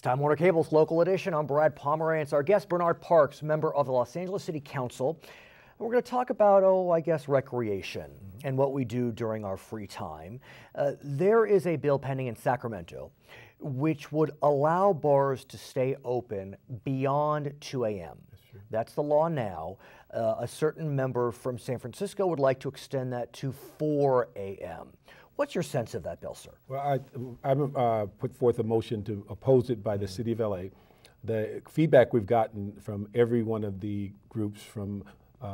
Time Warner Cable's Local Edition. I'm Brad Pomerance. Our guest, Bernard Parks, member of the Los Angeles City Council. We're going to talk about, recreation and what we do during our free time. There is a bill pending in Sacramento which would allow bars to stay open beyond 2 a.m. That's the law now. A certain member from San Francisco would like to extend that to 4 a.m. What's your sense of that bill, sir? Well, I put forth a motion to oppose it by the City of LA. The feedback we've gotten from every one of the groups, from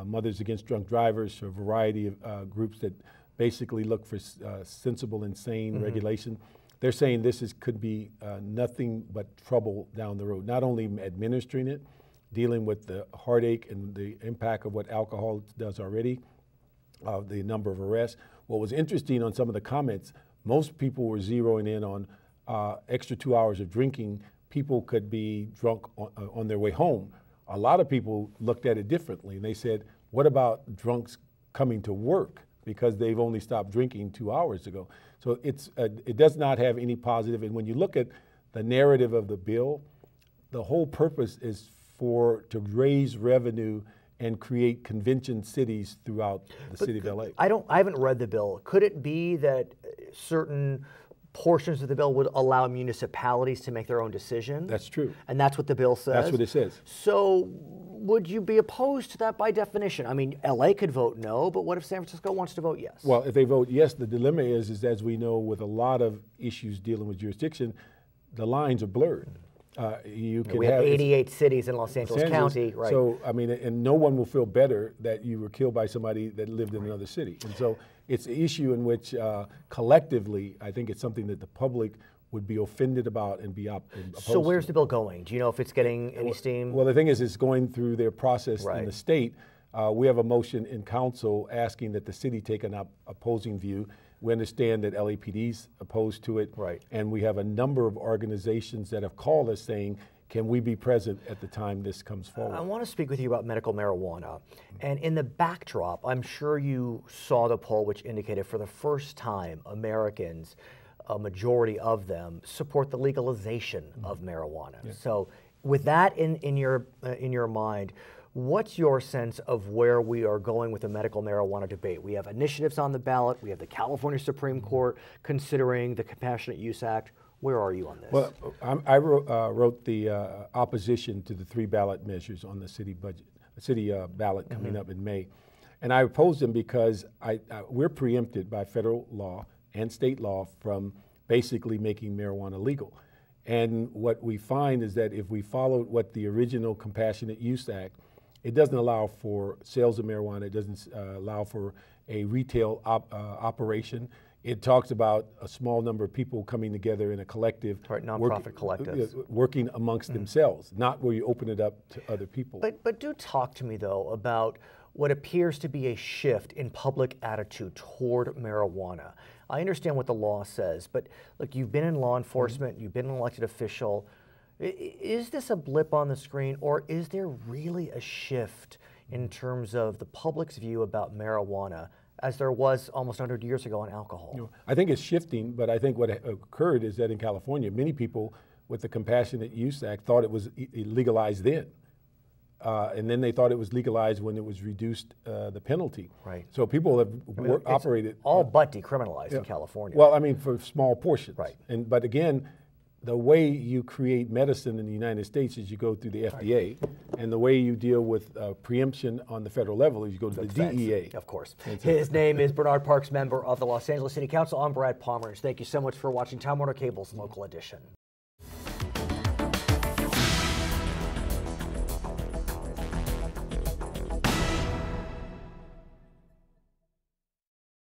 Mothers Against Drunk Drivers, a variety of groups that basically look for sensible and sane regulation, they're saying this could be nothing but trouble down the road. Not only administering it, dealing with the heartache and the impact of what alcohol does already, the number of arrests. What was interesting on some of the comments, most people were zeroing in on extra 2 hours of drinking. People could be drunk on their way home. A lot of people looked at it differently, and they said, what about drunks coming to work because they've only stopped drinking 2 hours ago? So it does not have any positive. And when you look at the narrative of the bill, the whole purpose is to raise revenue and create convention cities throughout the city of LA. I haven't read the bill. Could it be that certain portions of the bill would allow municipalities to make their own decision? That's true. And that's what the bill says? That's what it says. So would you be opposed to that by definition? I mean, LA could vote no, but what if San Francisco wants to vote yes? Well, if they vote yes, the dilemma is as we know with a lot of issues dealing with jurisdiction, the lines are blurred. We have 88 cities in Los Angeles County, right? So, I mean, and no one will feel better that you were killed by somebody that lived in another city. And so it's an issue in which collectively, I think it's something that the public would be offended about and be opposed So where's the bill going? Do you know if it's getting any steam? Well, the thing is, it's going through their process in the state. We have a motion in council asking that the city take an opposing view. We understand that LAPD's opposed to it. Right. And we have a number of organizations that have called us saying, can we be present at the time this comes forward? I want to speak with you about medical marijuana. And in the backdrop, I'm sure you saw the poll which indicated for the first time Americans, a majority of them, support the legalization of marijuana. Yeah. So with that in your mind, what's your sense of where we are going with the medical marijuana debate? We have initiatives on the ballot. We have the California Supreme Court considering the Compassionate Use Act. Where are you on this? Well, I wrote the opposition to the 3 ballot measures on the city budget, ballot coming up in May. And I opposed them because we're preempted by federal law and state law from basically making marijuana legal. And what we find is that if we follow what the original Compassionate Use Act, it doesn't allow for sales of marijuana. It doesn't allow for a retail operation. It talks about a small number of people coming together in a collective. Right, nonprofit collectives. Working amongst themselves, not where you open it up to other people. But do talk to me, though, about what appears to be a shift in public attitude toward marijuana. I understand what the law says, but look, you've been in law enforcement, you've been an elected official. Is this a blip on the screen, or is there really a shift in terms of the public's view about marijuana as there was almost 100 years ago on alcohol? I think it's shifting, but I think what occurred is that in California, many people with the Compassionate Use Act thought it was legalized then. And then they thought it was legalized when it was reduced the penalty. Right. So people have operated. All but decriminalized in California. Well, I mean, for small portions. Right. But again, the way you create medicine in the United States is you go through the FDA, and the way you deal with preemption on the federal level is you go to the DEA. Of course. His name is Bernard Parks, member of the Los Angeles City Council. I'm Brad Pomerance. Thank you so much for watching Time Warner Cable's Local Edition.